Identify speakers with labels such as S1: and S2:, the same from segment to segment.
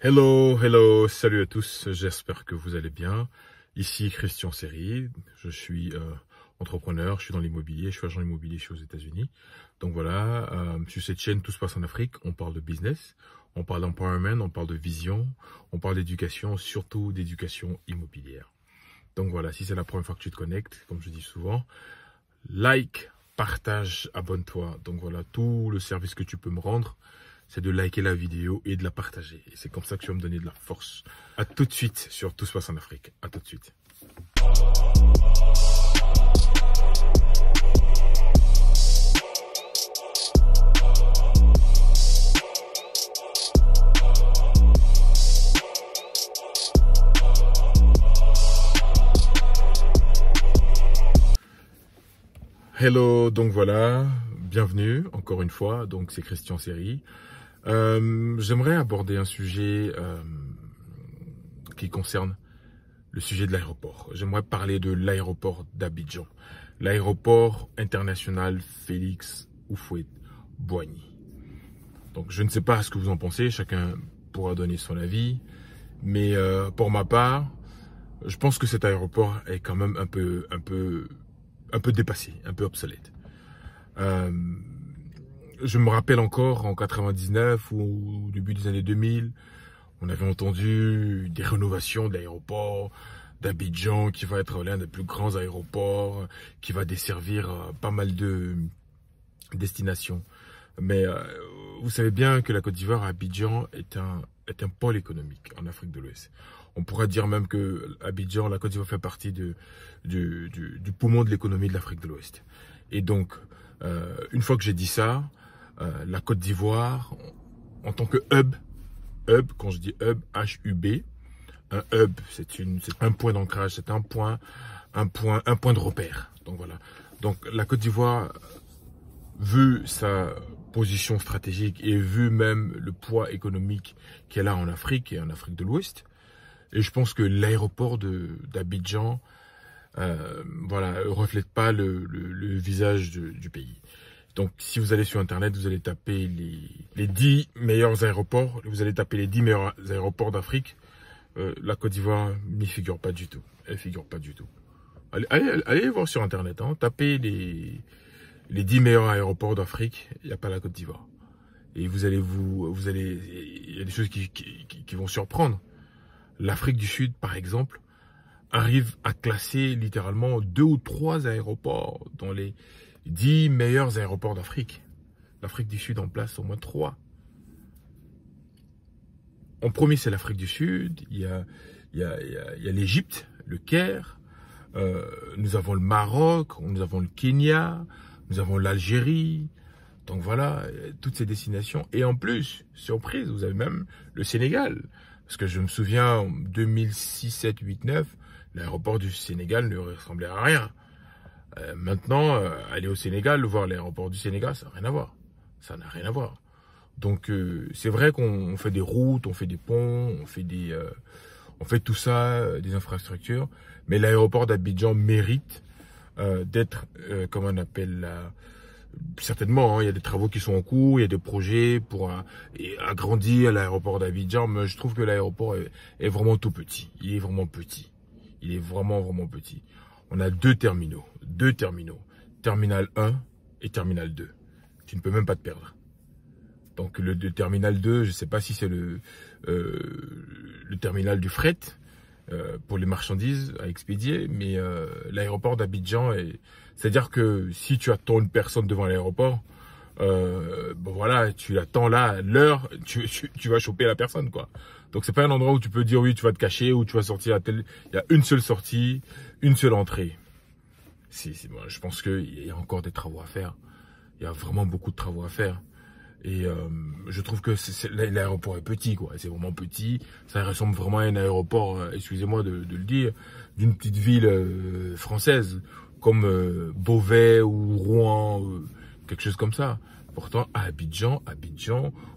S1: Hello, salut à tous, j'espère que vous allez bien. Ici Christian Séry, je suis entrepreneur, je suis dans l'immobilier, je suis agent immobilier, je suis aux États-Unis. Donc voilà, sur cette chaîne, tout se passe en Afrique, on parle de business, on parle d'empowerment, on parle de vision, on parle d'éducation, surtout d'éducation immobilière. Donc voilà, si c'est la première fois que tu te connectes, comme je dis souvent, like, partage, abonne-toi. Donc voilà, tout le service que tu peux me rendre, c'est de liker la vidéo et de la partager. Et c'est comme ça que tu vas me donner de la force. À tout de suite sur Tout se passe en Afrique. À tout de suite. Hello, donc voilà, bienvenue encore une fois. Donc c'est Christian Séry. J'aimerais aborder un sujet qui concerne le sujet de l'aéroport. J'aimerais parler de l'aéroport d'Abidjan, l'aéroport international Félix Houphouët-Boigny. Donc je ne sais pas ce que vous en pensez, chacun pourra donner son avis, mais pour ma part, je pense que cet aéroport est quand même un peu dépassé, un peu obsolète. Je me rappelle encore en 99 ou au début des années 2000, on avait entendu des rénovations de l'aéroport d'Abidjan qui va être l'un des plus grands aéroports, qui va desservir pas mal de destinations. Mais vous savez bien que la Côte d'Ivoire à Abidjan est un pôle économique en Afrique de l'Ouest. On pourrait dire même que Abidjan, la Côte d'Ivoire fait partie du poumon de l'économie de l'Afrique de l'Ouest. Et donc, une fois que j'ai dit ça, la Côte d'Ivoire, en tant que hub, quand je dis hub, H-U-B, un hub, c'est un point d'ancrage, c'est un point de repère. Donc voilà. Donc la Côte d'Ivoire, vu sa position stratégique et vu même le poids économique qu'elle a en Afrique et en Afrique de l'Ouest, et je pense que l'aéroport d'Abidjan, voilà, reflète pas le visage du pays. Donc, si vous allez sur Internet, vous allez taper les 10 meilleurs aéroports, vous allez taper les 10 meilleurs aéroports d'Afrique. La Côte d'Ivoire n'y figure pas du tout. Elle figure pas du tout. Allez voir sur Internet, hein, tapez les 10 meilleurs aéroports d'Afrique, il n'y a pas la Côte d'Ivoire. Et il y a des choses qui vont surprendre. L'Afrique du Sud, par exemple, arrive à classer littéralement 2 ou 3 aéroports dans les 10 meilleurs aéroports d'Afrique. L'Afrique du Sud en place au moins 3. En premier, c'est l'Afrique du Sud. Il y a l'Égypte, le Caire. Nous avons le Maroc, nous avons le Kenya, nous avons l'Algérie. Donc voilà, toutes ces destinations. Et en plus, surprise, vous avez même le Sénégal. Parce que je me souviens, en 2006, 7, 8, 9, l'aéroport du Sénégal ne ressemblait à rien. Maintenant, aller au Sénégal, voir l'aéroport du Sénégal, ça n'a rien à voir. Ça n'a rien à voir. Donc, c'est vrai qu'on fait des routes, on fait des ponts, on fait tout ça, des infrastructures. Mais l'aéroport d'Abidjan mérite d'être, comment on appelle, certainement, hein, il y a des travaux qui sont en cours, il y a des projets pour agrandir l'aéroport d'Abidjan. Mais je trouve que l'aéroport est vraiment tout petit. Il est vraiment petit. Il est vraiment petit. On a deux terminaux. Terminal 1 et Terminal 2. Tu ne peux même pas te perdre. Donc le Terminal 2, je ne sais pas si c'est le terminal du fret pour les marchandises à expédier, mais l'aéroport d'Abidjan, c'est-à-dire que si tu attends une personne devant l'aéroport, bon voilà, tu l'attends là, l'heure, tu vas choper la personne, quoi. Donc c'est pas un endroit où tu peux dire oui, tu vas te cacher ou tu vas sortir à tel. Il y a une seule sortie, une seule entrée. Bon, je pense qu'il y a encore des travaux à faire. Il y a vraiment beaucoup de travaux à faire. Et je trouve que l'aéroport est petit, quoi. C'est vraiment petit. Ça ressemble vraiment à un aéroport, excusez-moi de le dire, d'une petite ville française, comme Beauvais ou Rouen, quelque chose comme ça. Pourtant, à Abidjan,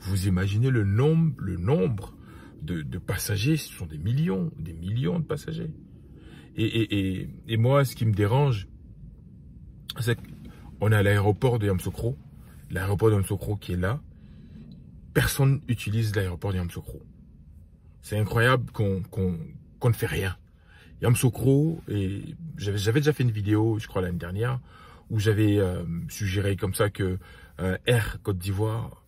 S1: vous imaginez le nombre de passagers, ce sont des millions de passagers. Et moi, ce qui me dérange, c'est qu'on est à l'aéroport de Yamoussoukro, l'aéroport de Yamoussoukro qui est là. Personne n'utilise l'aéroport de Yamoussoukro. C'est incroyable qu'on ne fait rien. Yamoussoukro, et j'avais déjà fait une vidéo, je crois l'année dernière, où j'avais suggéré comme ça que Air Côte d'Ivoire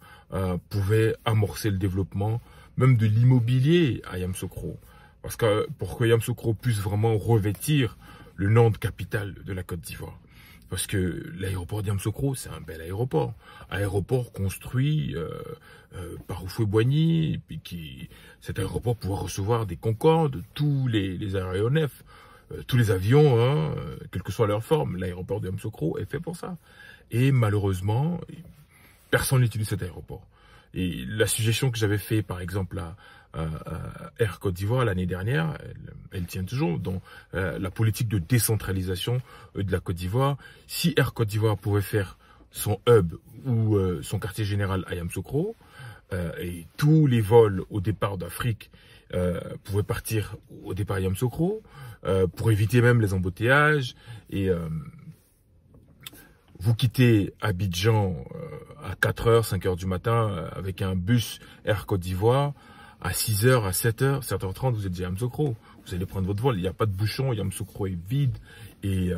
S1: pouvait amorcer le développement même de l'immobilier à Yamoussoukro. Parce que pour que Yamoussoukro puisse vraiment revêtir le nom de capitale de la Côte d'Ivoire. Parce que l'aéroport de Yamoussoukro, c'est un bel aéroport. Aéroport construit par Houphouët-Boigny, cet aéroport pourra recevoir des Concorde, tous les aéronefs, tous les avions, hein, quelle que soit leur forme. L'aéroport de Yamoussoukro est fait pour ça. Et malheureusement, personne n'utilise cet aéroport. Et la suggestion que j'avais fait, par exemple, à Air Côte d'Ivoire l'année dernière, elle tient toujours dans la politique de décentralisation de la Côte d'Ivoire. Si Air Côte d'Ivoire pouvait faire son hub ou son quartier général à Yamoussoukro, et tous les vols au départ d'Afrique pouvaient partir au départ à Yamoussoukro, pour éviter même les embouteillages, et vous quittez Abidjan à 4h, 5h du matin avec un bus Air Côte d'Ivoire, à 6h, à 7h, 7h30, vous êtes déjà à Yamoussoukro. Vous allez prendre votre vol, il n'y a pas de bouchon, Yamoussoukro est vide. Et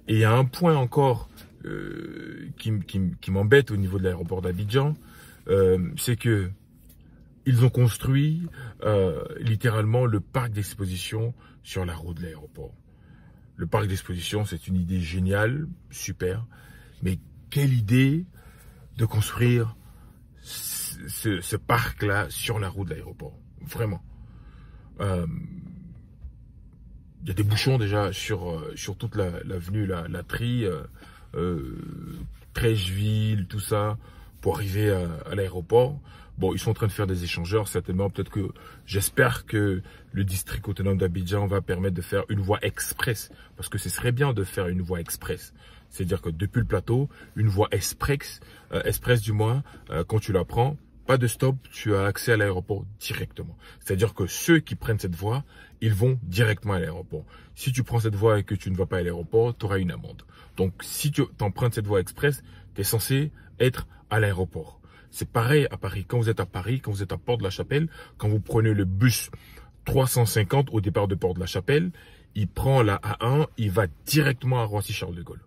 S1: il y a un point encore qui m'embête au niveau de l'aéroport d'Abidjan, c'est que ils ont construit littéralement le parc d'exposition sur la route de l'aéroport. Le parc d'exposition, c'est une idée géniale, super, mais quelle idée de construire ce parc-là sur la route de l'aéroport, vraiment. Il y a des bouchons déjà sur toute l'avenue, la Tri, Trècheville, tout ça, pour arriver à l'aéroport. Bon, ils sont en train de faire des échangeurs, certainement. Peut-être que j'espère que le district autonome d'Abidjan va permettre de faire une voie express, parce que ce serait bien de faire une voie express. C'est-à-dire que depuis le plateau, une voie express du moins, quand tu la prends, pas de stop, tu as accès à l'aéroport directement. C'est-à-dire que ceux qui prennent cette voie, ils vont directement à l'aéroport. Si tu prends cette voie et que tu ne vas pas à l'aéroport, tu auras une amende. Donc, si tu empruntes cette voie express, tu es censé être à l'aéroport. C'est pareil à Paris. Quand vous êtes à Paris, quand vous êtes à Port-de-la-Chapelle, quand vous prenez le bus 350 au départ de Port-de-la-Chapelle, il prend la A1, il va directement à Roissy-Charles de Gaulle.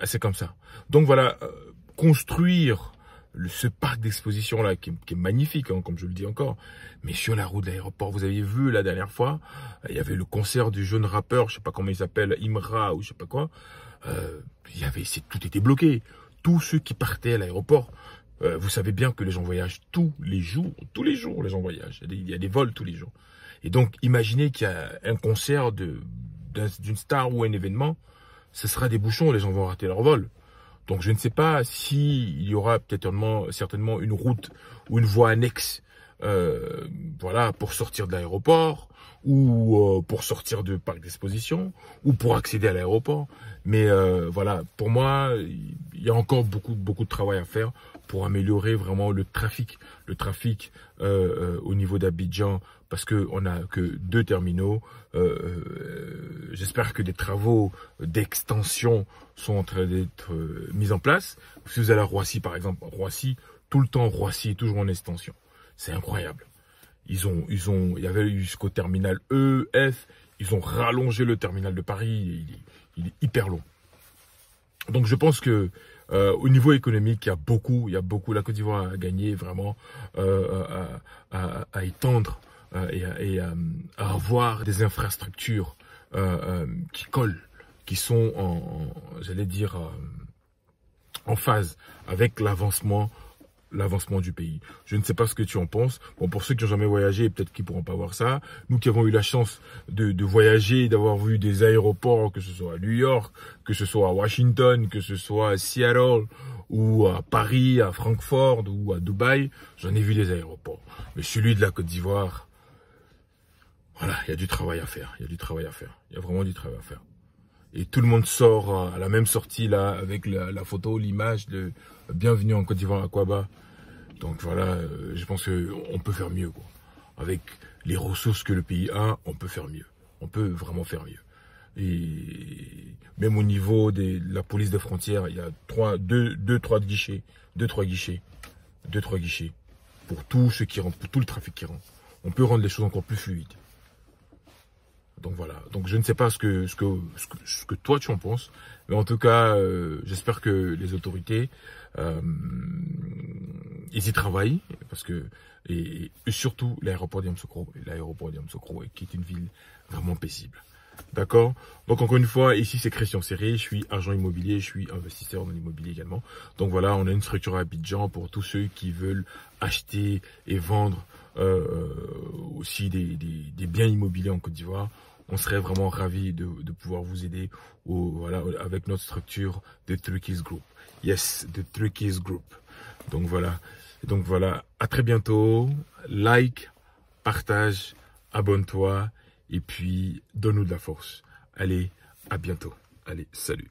S1: C'est comme ça. Donc voilà, construire ce parc d'exposition là qui est magnifique, hein, comme je le dis encore, mais sur la route de l'aéroport, vous avez vu la dernière fois, il y avait le concert du jeune rappeur, je sais pas comment il s'appelle, Imra ou je sais pas quoi, tout était bloqué. Tous ceux qui partaient à l'aéroport, vous savez bien que les gens voyagent tous les jours les gens voyagent, il y a des vols tous les jours. Et donc imaginez qu'il y a un concert d'une star ou un événement, ce sera des bouchons, les gens vont rater leur vol. Donc je ne sais pas s'il y aura certainement une route ou une voie annexe, voilà, pour sortir de l'aéroport ou pour sortir du parc d'exposition ou pour accéder à l'aéroport. Mais voilà, pour moi, il y a encore beaucoup de travail à faire pour améliorer vraiment le trafic au niveau d'Abidjan, parce que on a que 2 terminaux. J'espère que des travaux d'extension sont en train d'être mis en place. Si vous allez à Roissy, par exemple, Roissy, tout le temps, Roissy est toujours en extension. C'est incroyable. Il y avait jusqu'au terminal E, F, ils ont rallongé le terminal de Paris, il est hyper long. Donc je pense que au niveau économique, il y a beaucoup, la Côte d'Ivoire a gagné vraiment à étendre et à avoir des infrastructures qui collent, qui sont en phase avec l'avancement du pays. Je ne sais pas ce que tu en penses. Bon, pour ceux qui n'ont jamais voyagé, peut-être qu'ils pourront pas voir ça. Nous qui avons eu la chance de voyager, d'avoir vu des aéroports, que ce soit à New York, que ce soit à Washington, que ce soit à Seattle, ou à Paris, à Francfort, ou à Dubaï, j'en ai vu des aéroports. Mais celui de la Côte d'Ivoire, voilà, il y a du travail à faire. Il y a vraiment du travail à faire. Et tout le monde sort à la même sortie là, avec la photo, l'image de bienvenue en Côte d'Ivoire à Aquaba. Donc voilà, je pense qu'on peut faire mieux, quoi. Avec les ressources que le pays a, on peut faire mieux. On peut vraiment faire mieux. Et même au niveau de la police des frontières, il y a 2-3 guichets pour tout ce qui rentre, pour tout le trafic qui rentre. on peut rendre les choses encore plus fluides. Donc voilà, donc je ne sais pas ce que toi tu en penses, mais en tout cas, j'espère que les autorités ils y travaillent, parce que et surtout l'aéroport d'Yamoussoukro, qui est une ville vraiment paisible. D'accord? Donc encore une fois, ici c'est Christian Serré, je suis agent immobilier, je suis investisseur dans l'immobilier également. Donc voilà, on a une structure à Abidjan pour tous ceux qui veulent acheter et vendre aussi des biens immobiliers en Côte d'Ivoire. On serait vraiment ravis de pouvoir vous aider voilà, avec notre structure de Truckies Group. Yes, de Truckies Group. Donc voilà, à très bientôt. Like, partage, abonne-toi et puis donne-nous de la force. Allez, à bientôt. Allez, salut.